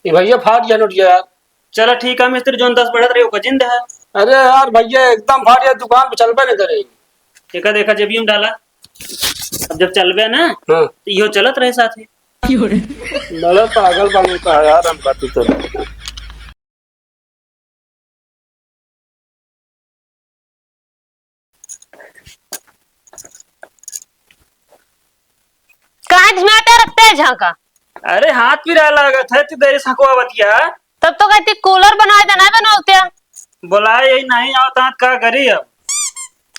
ये भैया फाट गया नोटिया यार। चलो ठीक है मिस्त्री, जो 10 बढ़त रहे हो जिंद है। अरे यार भैया एकदम फाट गया, दुकान पे चल पे नहीं करे। देखा देखा जब यूं डाला, अब जब चल गया ना हाँ तो यो चलत रहे साथ ही। बड़ा पागल बनता है यार हम बात तो। कहाँ झमाटा रखते है झांका। अरे हाथ भी रहा लगा था तो देरी सको बतिया। तब तो कहती कूलर बनवाए तो ना बनाते। बोला यही नहीं आवता का करी अब।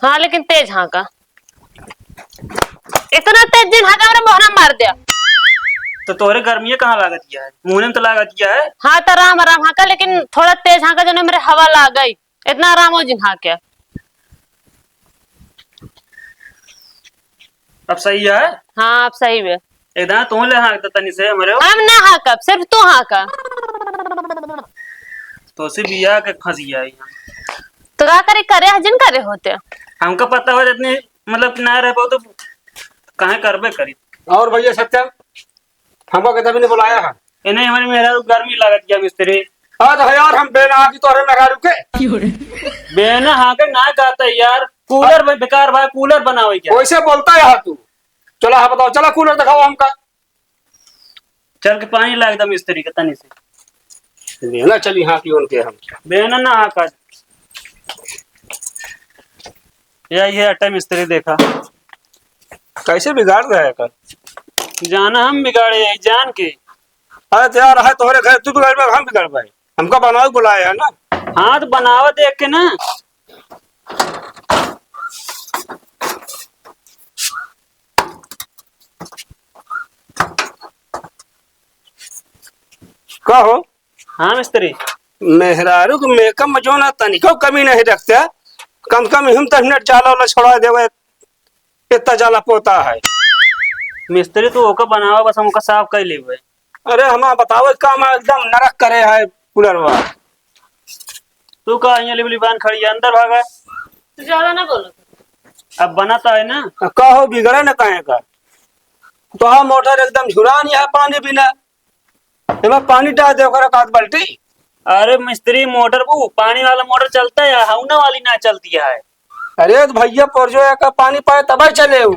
हाँ लेकिन तेज हाँका, इतना तेज दिन हाँका मेरा मोहना मार दिया। तो तोरे गर्मी कहाँ लागत किया है, मुंह में तो लागत किया है। हाँ तो आराम आराम हाँका, लेकिन थोड़ा तेज हाँका जो मेरे हवा लाग गई, इतना आराम हो जिन हाँके। अब सही है। हाँ अब सही है। एकदम तू ले हाँ तनी से हमारे हम ना हाँका, सिर्फ तू हाँका। तो से बिया के फंसिया है। तो क्या करे, करे हजन करे होते। हमको पता हो जितनी मतलब कि ना रह पाओ तो कहाँ करबे करी। और भैया सत्यम हमको कहता भी नहीं बुलाया है। इन्हें हमारे मेरा गर्मी लागत किया मिस्त्री। आज है यार हम बेना की तोरे मेरा रुके बेना हाँ के ना कहता है यार, कूलर बेकार भाई, कूलर बनाओ क्या। वैसे बोलता है यार तू। चलो हाँ बताओ, चला कूलर दिखाओ हमका। चल के पानी लाग दम मिस्त्री के तनी से। बेना चली हाँ की उनके हम। बेना ना हाँ का ये अट्टा मिस्त्री देखा कैसे बिगाड़ रहा है कर। जाना हम बिगाड़े यही जान के। अरे तो यार है तोहरे घर, तू बिगाड़ पाए हम बिगाड़ पाए। हमका बनाओ बुलाया है ना। हाँ तो बनावा देख के ना। कहो हाँ मिस्त्री। मेहरारू के मेकअप में जो ना तनिको कमी नहीं रखते। कम से कम हम 10 मिनट जाला वाला छोड़ा देवे, इतना जाला पोता है। मिस्त्री तू ओका बनावा, बस हमका साफ कर लेवे। अरे हम बताओ काम एकदम नरक करे है कूलरवा। तू का यहाँ लिबली बान खड़ी है, अंदर भागा। तू ज्यादा ना बोलो। अब बनाता है ना। कहो बिगड़े न कहे का। तो हाँ मोटर एकदम झुरा नहीं है पानी बिना। इमा पानी डाल दे काद बाल्टी। अरे मिस्त्री मोटर वो पानी वाला मोटर चलता है, हौना वाली ना चलती है। अरे तो भैया परजो का पानी पाए तब चले उ।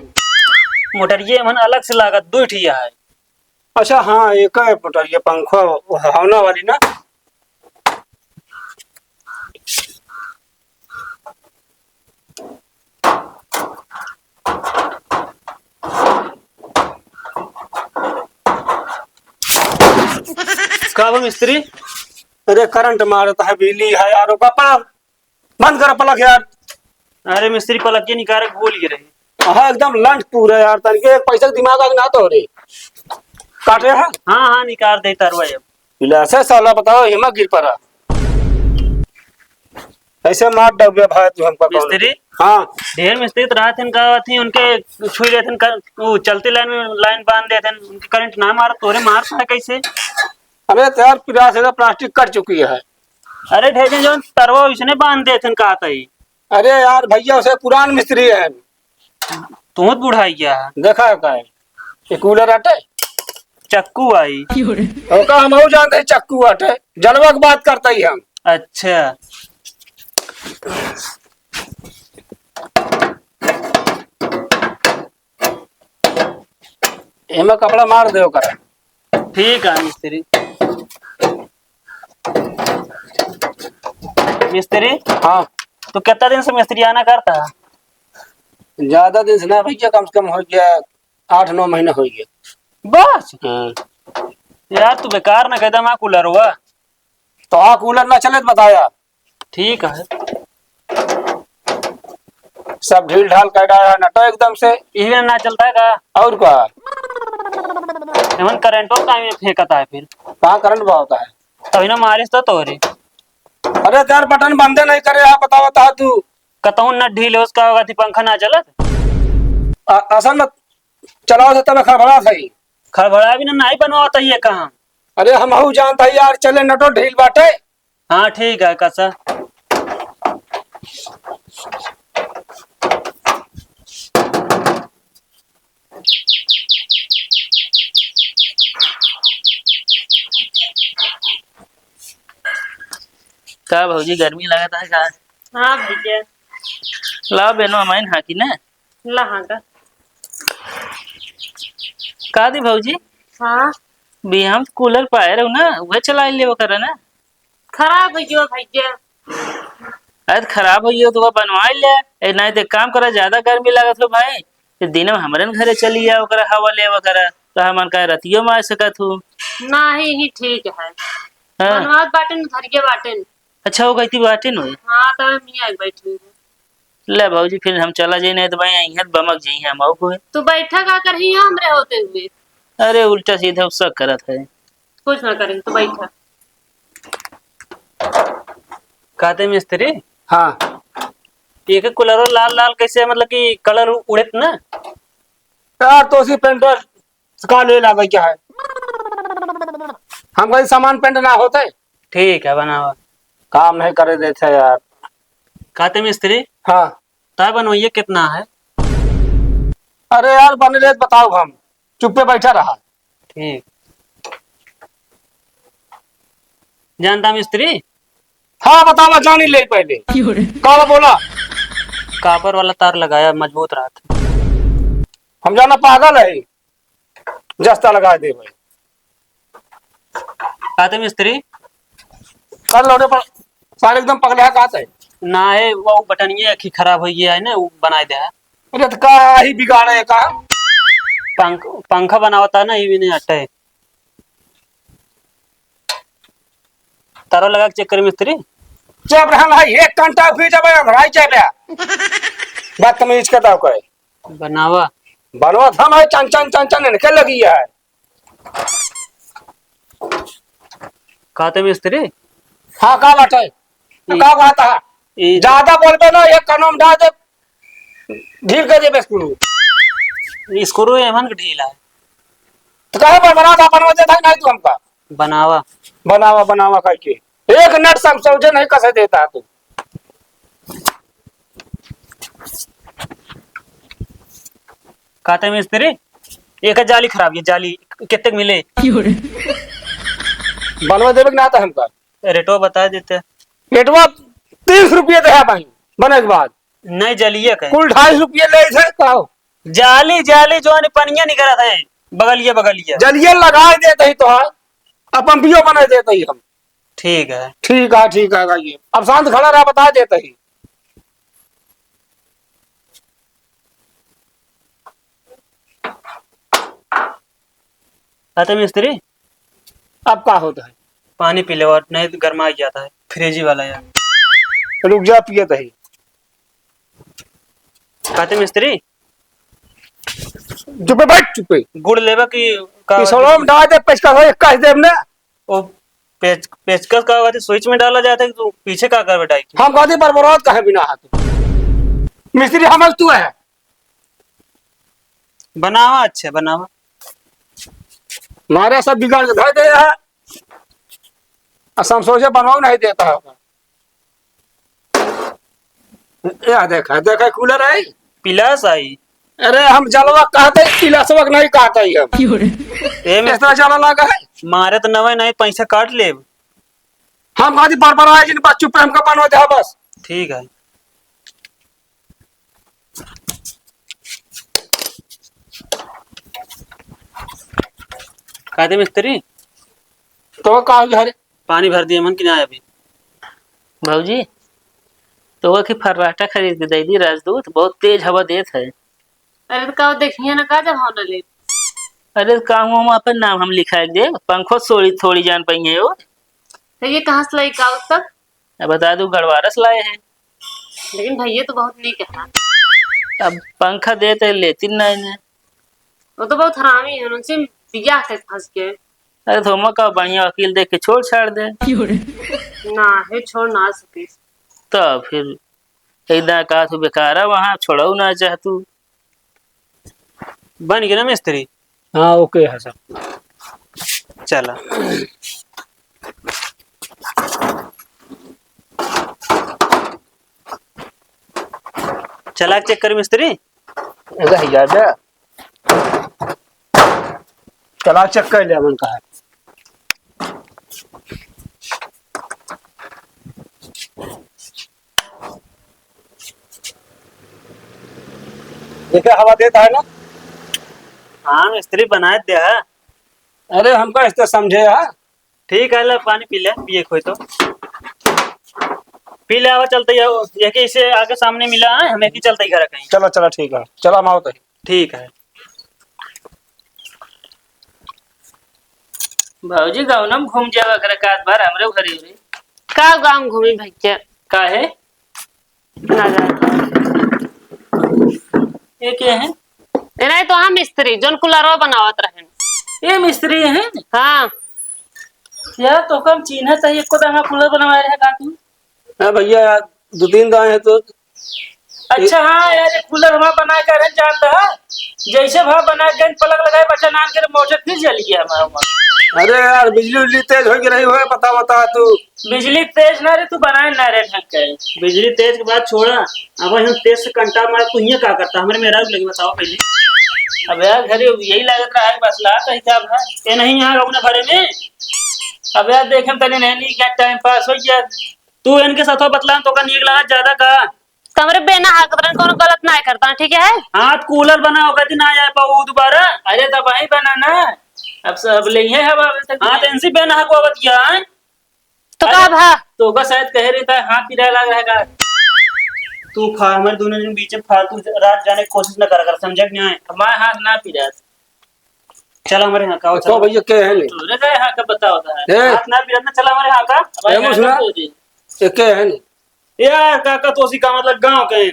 मोटर ये मन अलग से लागत दो ठिया है। अच्छा हाँ एक है मोटर, ये पंखा हौना वाली ना। का मिस्त्री। अरे करंट मारता है, बिजली है यार। पापा बंद कर पलक यार। अरे मिस्त्री पलक के निकाल बोल गिरे। हाँ एकदम लंच पूरा यार, तनिके पैसा दिमाग आग ना तो रे काट रहे हैं। हाँ हाँ निकाल दे तरवा अब। पिलासे साला बताओ हिमा गिर पड़ा। ऐसे मार डब भाई तू हमका मिस्त्री। हाँ ढेर मिस्त्री तो रात का थी उनके छुई रहे थे, वो चलते लाइन में लाइन बांध दे थे, उनके करंट ना मार तोरे मारता है कैसे। अरे तो यार पिलास है प्लास्टिक कट चुकी है। अरे ढेर जो तरवा उसने बांध दे थे कहा था ही। अरे यार भैया उसे पुरान मिस्त्री है। तू बुढ़ाई गया है। देखा है का ये कूलर आटे चक्कू आई। ओका हम जानते हैं चक्कू आटे जलवा की बात करते ही हम। अच्छा हिमा कपड़ा मार दे कर। ठीक है मिस्त्री। मिस्त्री हाँ तो कितना दिन से मिस्त्री आना करता है। ज्यादा दिन से ना भैया, कम से कम हो गया 8-9 महीने हो गए बस। हाँ। यार तू बेकार ना कहता मैं कूलर हुआ। तो हाँ कूलर ना चले तो बताया। ठीक है सब ढील ढाल कर डाला नटो एकदम से। इवन ना चलता है का। और क्या एमन करंटो का में फेंकता है फिर। कहाँ करंट होता है। तभी ना मारिस तो तोरे। अरे यार बटन बंदे नहीं करे यहाँ बताओ था तू। कतहु न ढील है उसका होगा थी, पंखा ना चलत। असल में चलाओ से तब खड़बड़ा सही। खड़बड़ा भी ना नहीं बनवाता ही है कहाँ। अरे हम हूँ जानता है यार, चले नटो ढील बाटे। हाँ ठीक है कसा। का भौजी गर्मी लगता है का? हाँ भैया। ला बेनो माइन हाकी ना लहाँ का। का दी भौजी हाँ भी हम कूलर पाए रहो ना वह चला ले वो करे ना। खराब भैया भैया। अरे खराब हो तो वह बनवा ले। ए नहीं तो काम करा ज्यादा गर्मी लागत हो भाई तो दिन में हमरन घरे चली आ ओकरा हवा ले वगैरह तो हमन का रतियो में आ सकत हूँ। नहीं ही ठीक है। हाँ बनवात बाटन धरिए बाटन। अच्छा हो गई बाटे नो। हाँ तो मियाँ बैठी हूँ। ले भौजी फिर हम चला जाए नहीं तो भाई यहाँ बमक जाई हम आओ को। तू बैठा का कर ही हमरे होते हुए। अरे उल्टा सीधा उसका करत है। कुछ ना करें तू बैठा। कहते मिस्त्री हाँ एक कूलर लाल लाल कैसे मतलब कि कलर उड़त ना। यार तो उसी पेंटर का ले ला भाई क्या है हम कहीं सामान पेंट ना होते ठीक है बनावा। काम नहीं करे देते यार। कहते मिस्त्री हाँ तय बनवाइए कितना है। अरे यार बन रहे बताओ हम चुप्पे बैठा रहा। ठीक जानता मिस्त्री हाँ बताओ जानी ले पहले कौन बोला। कापर वाला तार लगाया मजबूत रहा था। हम जाना पागल है जस्ता लगा दे भाई। कहते मिस्त्री कर लौटे पर सारे एकदम पगले कहते है। ना है वो बटन ये की खराब हो गया है ना वो बनाए दे। अरे तो का ही बिगाड़े है का। पंखा बनावता ना ये भी नहीं हटे। तारो लगा के चेक कर मिस्त्री। चुप रहा भाई एक घंटा फिर जब भाई चल बदतमीज के दाव करे बनावा बनवा था मैं चन चन चन चन निकल लगी है। कहते मिस्त्री हाँ का बात है का बात है ज्यादा बोलबे ना एक कानून डाल दे ढील कर दे स्क्रू। स्क्रू एमन के ढीला है। तो कहे पर बना था बनवा देता नहीं तू हमका बनावा बनावा बनावा करके एक नट समझे नहीं कसे देता तू। कहते मिस्त्री एक जाली खराब है जाली कितने मिले। बनवा देवे ना था हमका रेटो बता देते। पेटवा 30 रुपये दे भाई बने के बाद नहीं जलिए कहे कुल 250 रुपये ले थे कहो। जाली जाली जो है पनिया नहीं करा था बगलिए बगलिए जलिए लगा देते ही तो है अपन पियो बना देते ही हम। ठीक है ठीक है ये अब शांत खड़ा रहा बता देते ही। कहते मिस्त्री अब का होता है पानी पी ले और नहीं तो गर्मा ही जाता है फ्रिज वाला यार। रुक जा पिए दही। कहते मिस्त्री चुपे बैठ चुपे गुड़ लेवा की किसोलो में डाल दे पेचकस हो इक्का दे हमने। वो पेचकस का कहते स्विच में डाला जाता है तो पीछे का कर बेटा हम कहते बर्बाद कहे बिना हाथ मिस्त्री हम तू है बनावा अच्छे बनावा। मारे सब बिगाड़ के धर दे है असम सोचे बनवाओ नहीं देता है। या देखा कूलर है पिलास आई। अरे हम जलवा कहते पिलसवक नहीं कहते ही हम इस तरह जला लगा है। मारे तो नवे नहीं पैसा काट ले। हम कहते बार आए जिन बस चुप हमका बनवा दे बस। ठीक है कहते मिस्त्री तो कहा घर पानी भर दिए मन की ना अभी। भौजी तो वह की फर्राटा खरीद के दे दी राजदूत बहुत तेज हवा देत है। अरे तो का देखिए ना का जब होने ले। अरे काम हम अपन नाम हम लिखा दे पंखो थोड़ी थोड़ी जान पाई है वो। तो ये कहाँ से लाई का तक। बता दू गड़वारस लाए हैं। लेकिन भैया तो बहुत नहीं कहना। अब पंखा देते लेती नहीं। वो तो बहुत हरामी है उनसे बियाह के फंस गए। अरे तो का बढ़िया वकील देख के छोड़ छाड़ दे ना है छोड़ ना सके। तो फिर इतना कहा तू बेकार वहां छोड़ो ना चाह तू। बन गया ना मिस्त्री। हाँ ओके है सब चला चला चेक कर मिस्त्री। याद है चला चेक कर लिया मन का है। देखे हवा देता है ना। हाँ मिस्त्री बनाए दे है। अरे हमका इस तरह समझे यार। ठीक है, ले पानी पी ले, पिए कोई तो पी ले। आवा चलते है ये कि इसे आगे सामने मिला है, हमें की चलते ही घर कहीं। चलो चलो ठीक है, चलो हम आओ तो। ठीक है। भाजी गाँव घूम जावा कर कात बार हमरे घरे रे। का गाँव घूमी भैया का है ना जाए। ये क्या है? ए नहीं तो हम मिस्त्री जोन कुलरवा बनावत रहे। ये मिस्त्री है हाँ यार, तो कम चिन्ह चाहिए को तो कूलर बनवा रहे का तू। हाँ भैया 2-3 दाए हैं तो। अच्छा हाँ यार, ये कूलर हमारा बना कर जानता है, जैसे भाव बना के पलक लगाए बच्चा नान के मोटर फिर जल गया हमारा। अरे यार बिजली उजली तेज हो रही हो, पता बता तू। बिजली तेज ना रे, तू बनाए ना रे ढंग के। बिजली तेज के बाद छोड़ा, अब हम तेज से कंटा मार तू ये क्या करता हमारे मेरा लगे बताओ पहले। अब यार घरे यही लागत रहा है, बस लाता हिसाब है। ये नहीं यहाँ रहो ना भरे में। अब यार देखे तने नहीं क्या टाइम पास हो गया। तू इनके साथ बतला तो का नीक लगा ज्यादा का। कमरे बेना हाकतरन कोनो गलत ना करता, ठीक है। हाथ कूलर बना होगा दिन आ जाए पाऊ दोबारा। अरे तब वही बना ना, अब सब ले है हवा हाँ तो इनसे बेना हक वावत किया है। तो का भा तो का शायद कह रही था हाथ पिरा लग रहा है। तू खा हमारे दोनों के बीच में फालतू रात जाने की कोशिश न कर समझ नहीं आए। हमारे हाथ ना पिरा। चल हमारे यहाँ का तो चलो। भैया क्या है नहीं तोरे का यहाँ का पता होता है। ए, हाथ ना पिरा ना, चला हमारे यहाँ का। हमारे ए, यहाँ मुसला। का तो जी। ये क्या है नहीं यार काका तो उसी का मतलब गाँव के हैं।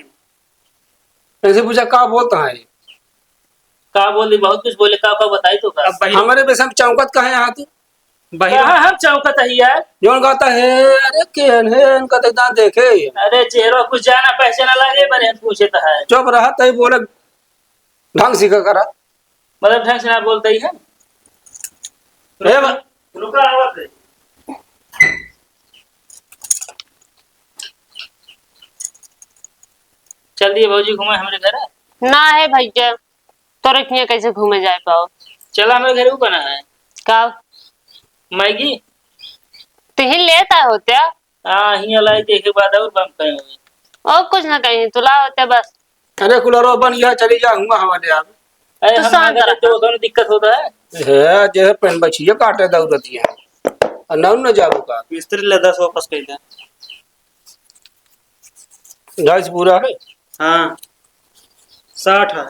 ऐसे पूछा का बोलता है। का बोली बहुत कुछ बोले, का बताई तो का। अब भाई हमारे बेस हम चौकत का है यहाँ तू भाई कहाँ हम चौकत है यार। जोन कहता है अरे केहन है इनका तो दांत देखे। अरे चेहरा कुछ जाना पहचाना लगे बने पूछे तो है। चुप रहा तही बोले ढंग सीखा करा। मतलब ढंग से ना बोलते ही है। रुका आवाज है। चल दिए भौजी घूमे हमारे घर। ना है भैया, तोरे किया कैसे घूमे जाए पाओ। चला हमारे घर बना है का मैगी। तिहिन लेता होते हाँ हिया लाई देखे बाद और बम पे और कुछ ना कहीं तुला होते बस। अरे कुलरो बन गया चली जा हुआ हमारे आप अरे तो हम शांत अगर रहा। तो दोनों दिक्कत होता है। है जे पेन बचिए काटे दौड़ती है और न जाबू का मिस्त्री ले 10 वापस कर दे। गैस पूरा है। हाँ 60 है।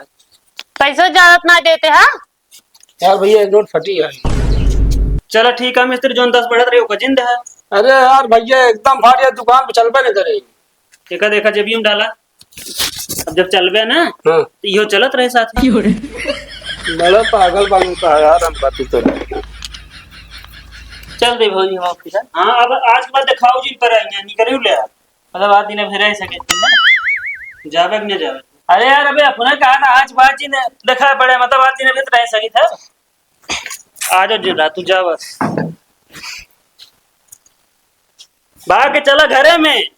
पैसा ज्यादा ना देते हाँ। यार भैया एक नोट फटी है। चलो ठीक है मिस्त्री जोन 10 बढ़त रही जिंद है। अरे यार भैया एकदम फाड़िया दुकान पे चल पे नहीं करे। देखा देखा जब यूं डाला, अब जब चलबे ना हाँ तो यो चलत रहे साथ में। बड़ा पागल बनू का है यार हम बात तो। चल दे भौजी हम ऑफिस। हाँ अब आज के बाद दिखाओ जिन पर आएंगे नहीं करे ले मतलब आज दिन फिर रह सके ना। जावे कि नहीं जावे। अरे यार अबे अपने कहा था आज बात जी ने देखा पड़े, मतलब आज दिन फिर रह सकी था। आ जाओ जिन तू जा बस भाग के चला घरे में।